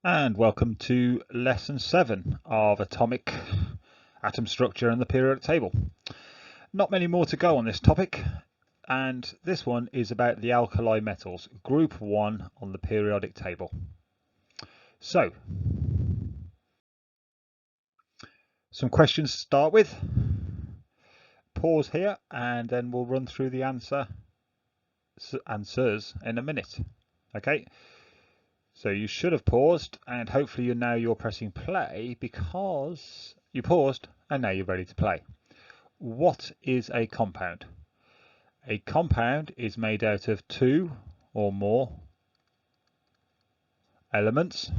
And welcome to lesson 7 of atomic atom structure and the periodic table. Not many more to go on this topic, and this one is about the alkali metals, group 1 on the periodic table. So, some questions to start with. Pause here and then we'll run through the answers in a minute. Okay, so you should have paused, and hopefully you're pressing play because you paused and now you're ready to play. What is a compound? A compound is made out of 2 or more elements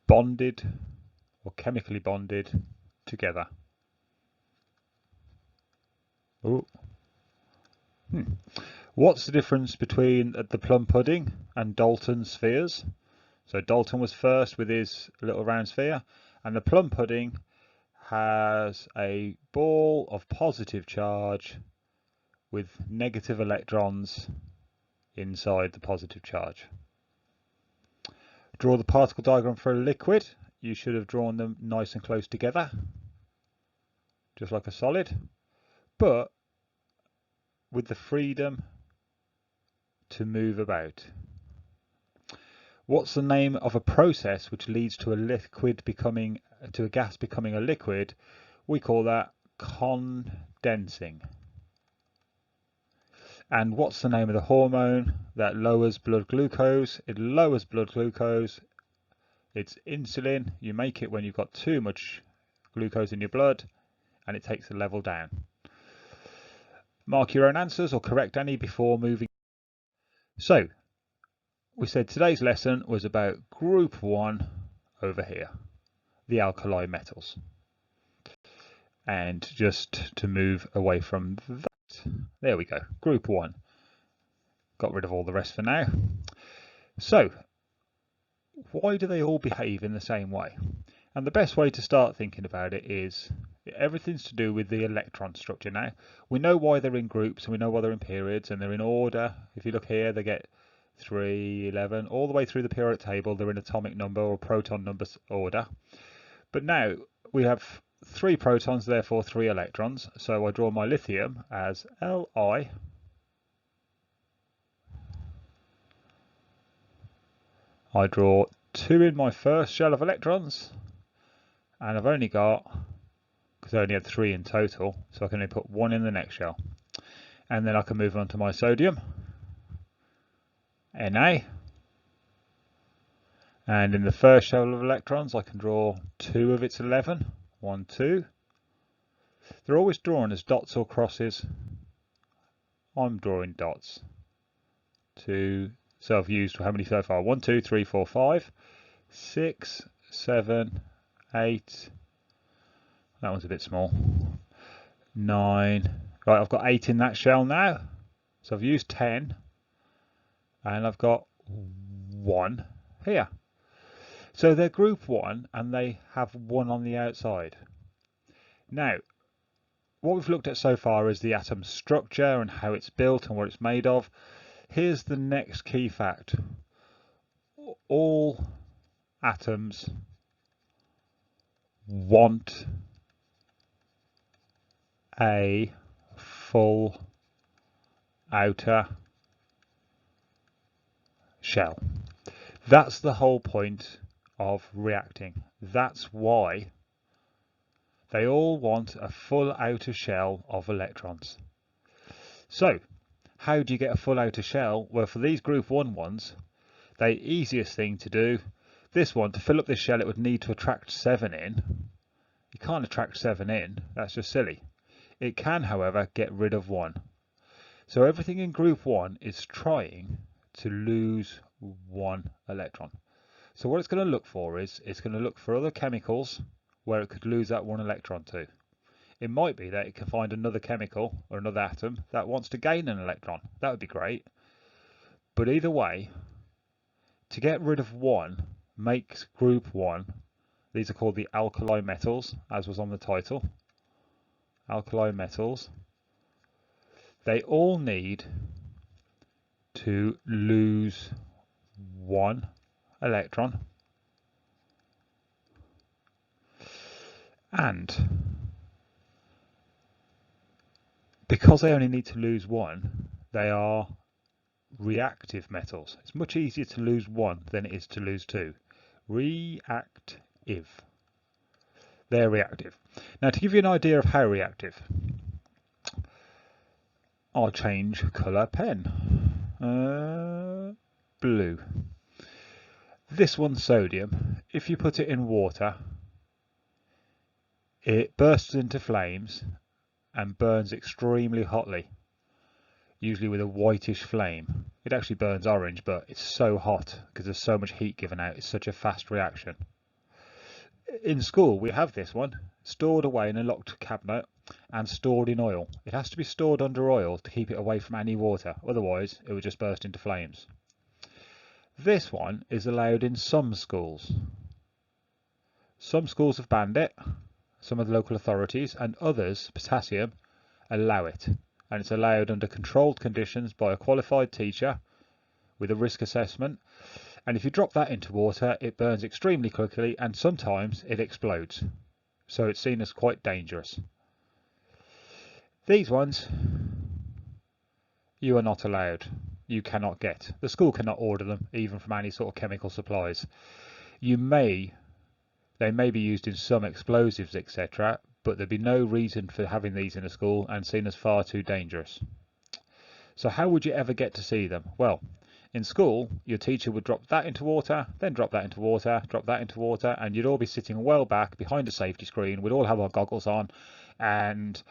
bonded or chemically bonded together. Ooh. What's the difference between the plum pudding and Dalton spheres? So Dalton was first with his little round sphere, and the plum pudding has a ball of positive charge with negative electrons inside the positive charge. Draw the particle diagram for a liquid. You should have drawn them nice and close together, just like a solid, but with the freedom to move about. What's the name of a process which leads to a gas becoming a liquid? We call that condensing. And what's the name of the hormone that lowers blood glucose? It lowers blood glucose. It's insulin. You make it when you've got too much glucose in your blood, and it takes the level down. Mark your own answers or correct any before moving. So, we said today's lesson was about group 1 over here, the alkali metals. And just to move away from that, there we go, group 1. Got rid of all the rest for now. So, why do they all behave in the same way? And the best way to start thinking about it is everything's to do with the electron structure now. We know why they're in groups, and we know why they're in periods, and they're in order. If you look here, they get 3, 11, all the way through the periodic table. They're in atomic number or proton number order. But now we have 3 protons, therefore 3 electrons. So I draw my lithium as Li. I draw 2 in my first shell of electrons, and I've only got, because I only had 3 in total, so I can only put 1 in the next shell. And then I can move on to my sodium, Na. And in the first shell of electrons, I can draw 2 of its 11, 1, 2. They're always drawn as dots or crosses. I'm drawing dots. 2. So I've used how many so far? 1, 2, 3, 4, 5, 6, 7, 8. That one's a bit small. 9. Right, I've got 8 in that shell now. So I've used 10. And I've got 1 here. So they're group 1 and they have 1 on the outside. Now, what we've looked at so far is the atom structure and how it's built and what it's made of. Here's the next key fact. All atoms want a full outer shell. That's the whole point of reacting. That's why they all want a full outer shell of electrons. So, how do you get a full outer shell? Well, for these group 1 ones, the easiest thing to do, this one, to fill up this shell, it would need to attract 7 in. You can't attract 7 in, that's just silly. It can, however, get rid of 1. So everything in group 1 is trying to lose 1 electron. So what it's going to look for is, it's going to look for other chemicals where it could lose that 1 electron to. It might be that it can find another chemical or another atom that wants to gain an electron. That would be great. But either way, to get rid of 1 makes group 1, these are called the alkali metals, as was on the title. Alkali metals. They all need to lose one electron, and because they only need to lose one, they are reactive metals. It's much easier to lose one than it is to lose two. Reactive. They're reactive. Now, to give you an idea of how reactive, I'll change colour pen. Blue. This one's sodium. If you put it in water, it bursts into flames and burns extremely hotly, usually with a whitish flame. It actually burns orange, but it's so hot because there's so much heat given out. It's such a fast reaction. In school, we have this one stored away in a locked cabinet and stored in oil. It has to be stored under oil to keep it away from any water, otherwise it would just burst into flames. This one is allowed in some schools. Some schools have banned it, some of the local authorities, and others, potassium, allow it. And it's allowed under controlled conditions by a qualified teacher with a risk assessment. And if you drop that into water, it burns extremely quickly and sometimes it explodes. So it's seen as quite dangerous. These ones, you are not allowed. You cannot get. The school cannot order them, even from any sort of chemical supplies. They may be used in some explosives, etc., but there'd be no reason for having these in a school and seen as far too dangerous. So how would you ever get to see them? Well, in school, your teacher would drop that into water, then drop that into water, drop that into water, and you'd all be sitting well back behind a safety screen. We'd all have our goggles on, and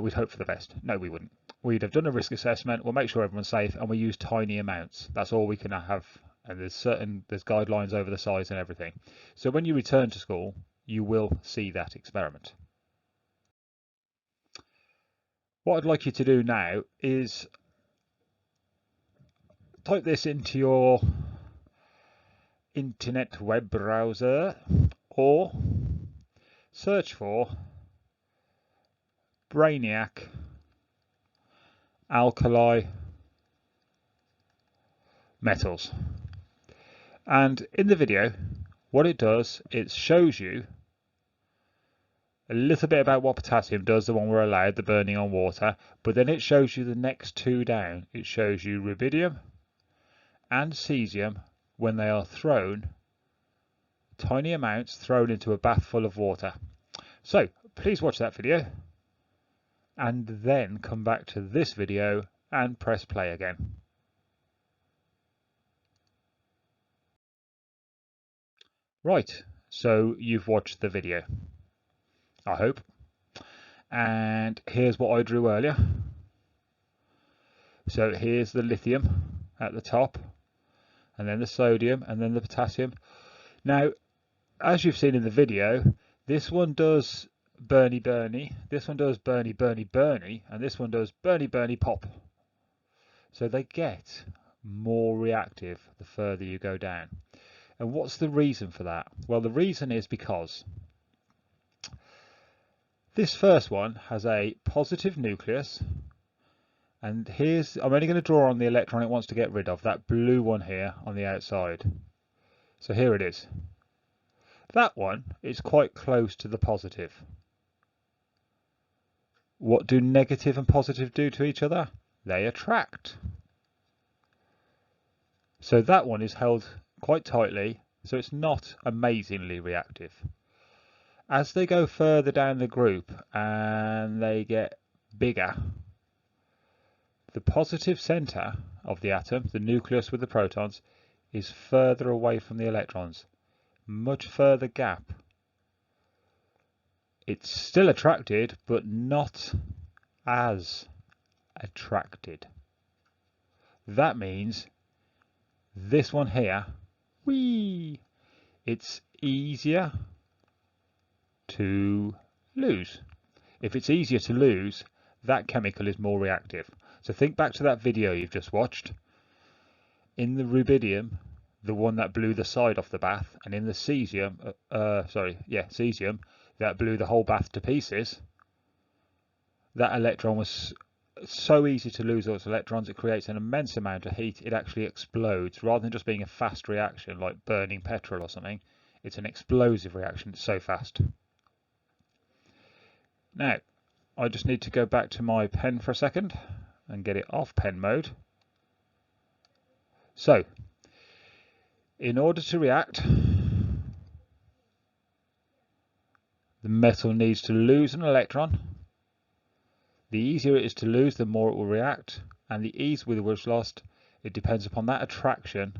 we'd hope for the best. No, we wouldn't. We'd have done a risk assessment, we'll make sure everyone's safe, and we use tiny amounts. That's all we can have, and there's guidelines over the size and everything. So when you return to school, you will see that experiment. What I'd like you to do now is type this into your internet web browser or search for Brainiac alkali metals. And in the video, what it does, it shows you a little bit about what potassium does, the one we're allowed, the burning on water, but then it shows you the next two down. It shows you rubidium and cesium when they are thrown, tiny amounts thrown into a bath full of water. So please watch that video and then come back to this video and press play again. Right, so you've watched the video, I hope. And here's what I drew earlier. So here's the lithium at the top, and then the sodium, and then the potassium. Now, as you've seen in the video, this one does burny burny, this one does burny burny burny, and this one does burny burny pop. So they get more reactive the further you go down. And what's the reason for that? Well, the reason is because this first one has a positive nucleus, and I'm only going to draw on the electron it wants to get rid of, that blue one here on the outside. So here it is. That one is quite close to the positive. What do negative and positive do to each other? They attract. So that one is held quite tightly, so it's not amazingly reactive. As they go further down the group and they get bigger, the positive centre of the atom, the nucleus with the protons, is further away from the electrons, much further gap. It's still attracted, but not as attracted. That means this one here, it's easier to lose. If it's easier to lose, that chemical is more reactive. So think back to that video you've just watched. In the rubidium, the one that blew the side off the bath, and in the cesium, cesium, that blew the whole bath to pieces, that electron was so easy to lose those electrons. It creates an immense amount of heat. It actually explodes rather than just being a fast reaction like burning petrol or something. It's an explosive reaction. It's so fast. Now, I just need to go back to my pen for a second and get it off pen mode. So, in order to react, the metal needs to lose an electron. The easier it is to lose, the more it will react, and the ease with which lost, it depends upon that attraction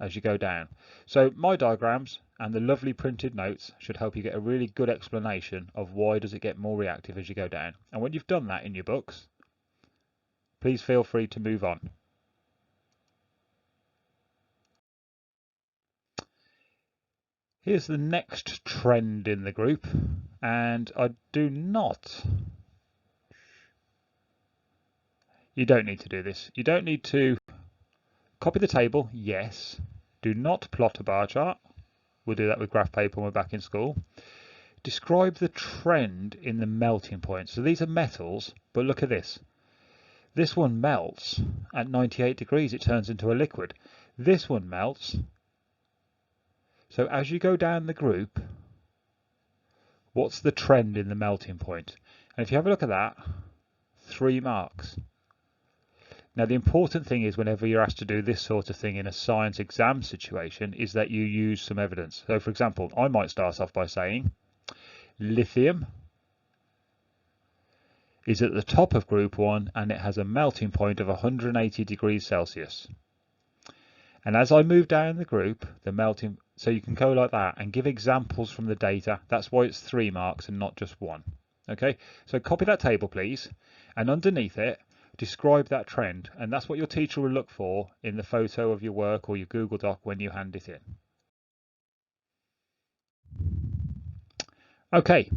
as you go down. So my diagrams and the lovely printed notes should help you get a really good explanation of why does it get more reactive as you go down. And when you've done that in your books, please feel free to move on. Here's the next trend in the group, and you don't need to do this. You don't need to copy the table, yes. Do not plot a bar chart. We'll do that with graph paper when we're back in school. Describe the trend in the melting point. So these are metals, but look at this. This one melts at 98 degrees. It turns into a liquid. This one melts. So as you go down the group, what's the trend in the melting point? And if you have a look at that, 3 marks. Now the important thing is whenever you're asked to do this sort of thing in a science exam situation is that you use some evidence. So for example, I might start off by saying lithium is at the top of group 1 and it has a melting point of 180 degrees Celsius. And as I move down the group, the melting, so you can go like that and give examples from the data. That's why it's 3 marks and not just 1. Okay, so copy that table please, and underneath it, describe that trend. And that's what your teacher will look for in the photo of your work or your Google Doc when you hand it in. Okay,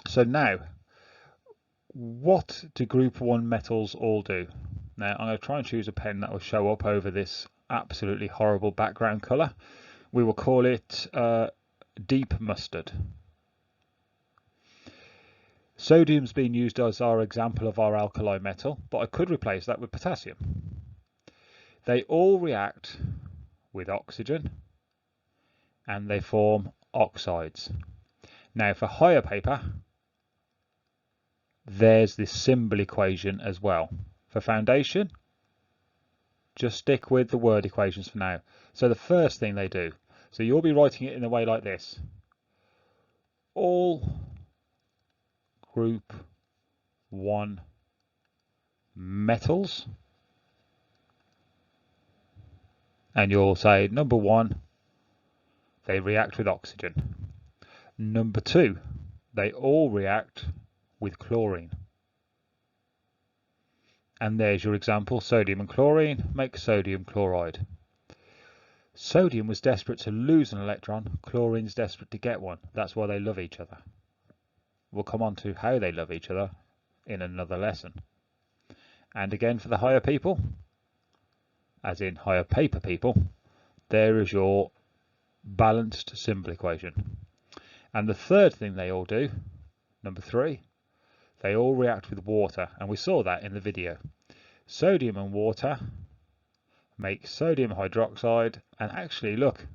so now, what do group 1 metals all do? Now I'm going to try and choose a pen that will show up over this absolutely horrible background colour. We will call it deep mustard. Sodium's been used as our example of our alkali metal, but I could replace that with potassium. They all react with oxygen and they form oxides. Now for higher paper, there's this symbol equation as well. For foundation, just stick with the word equations for now. So the first thing they do, so you'll be writing it in a way like this. All group 1 metals, and you'll say number 1, they react with oxygen. Number 2, they all react with chlorine. And there's your example, sodium and chlorine make sodium chloride. Sodium was desperate to lose an electron, chlorine's desperate to get one. That's why they love each other. We'll come on to how they love each other in another lesson. And again for the higher people, as in higher paper people, there is your balanced symbol equation. And the third thing they all do, number 3, they all react with water, and we saw that in the video. Sodium and water make sodium hydroxide, and actually look,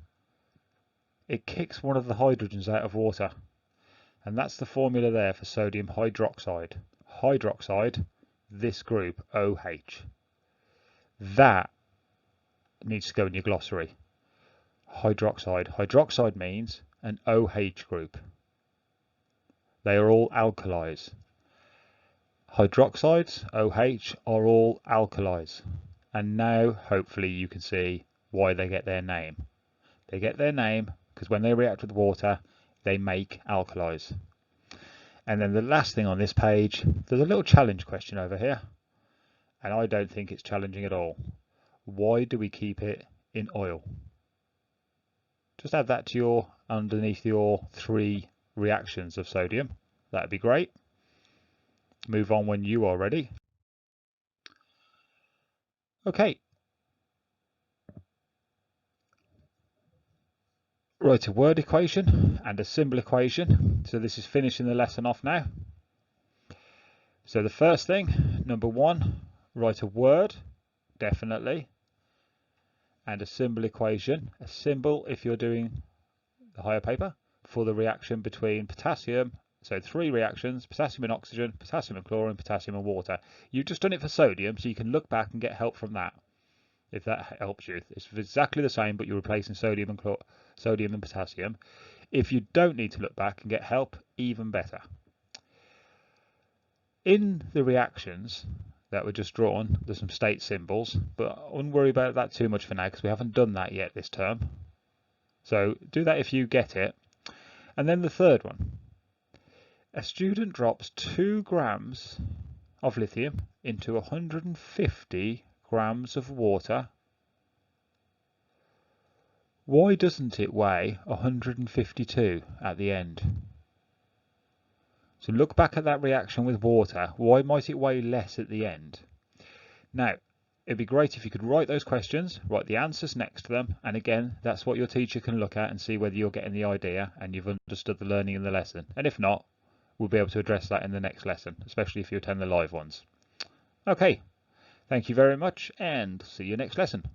it kicks one of the hydrogens out of water, and that's the formula there for sodium hydroxide. Hydroxide, this group, OH. That needs to go in your glossary. Hydroxide. Hydroxide means an OH group. They are all alkalis. Hydroxides, OH, are all alkalis. And now, hopefully, you can see why they get their name. They get their name because when they react with water, they make alkalis. And then the last thing on this page, there's a little challenge question over here. And I don't think it's challenging at all. Why do we keep it in oil? Just add that to underneath your 3 reactions of sodium. That'd be great. Move on when you are ready. Okay. Write a word equation and a symbol equation. So this is finishing the lesson off now. So the first thing, number 1, write a word, definitely, and a symbol equation, a symbol if you're doing the higher paper, for the reaction between potassium. So 3 reactions: potassium and oxygen, potassium and chlorine, potassium and water. You've just done it for sodium, so you can look back and get help from that, if that helps you. It's exactly the same, but you're replacing sodium and potassium. If you don't need to look back and get help, even better. In the reactions that were just drawn, there's some state symbols, but I wouldn't worry about that too much for now because we haven't done that yet this term. So do that if you get it. And then the third one. A student drops 2 grams of lithium into 150 grams of water. Why doesn't it weigh 152 at the end? So look back at that reaction with water. Why might it weigh less at the end? Now, it'd be great if you could write those questions, write the answers next to them, and again, that's what your teacher can look at and see whether you're getting the idea and you've understood the learning in the lesson. And if not, we'll be able to address that in the next lesson, especially if you attend the live ones. Okay, thank you very much and see you next lesson.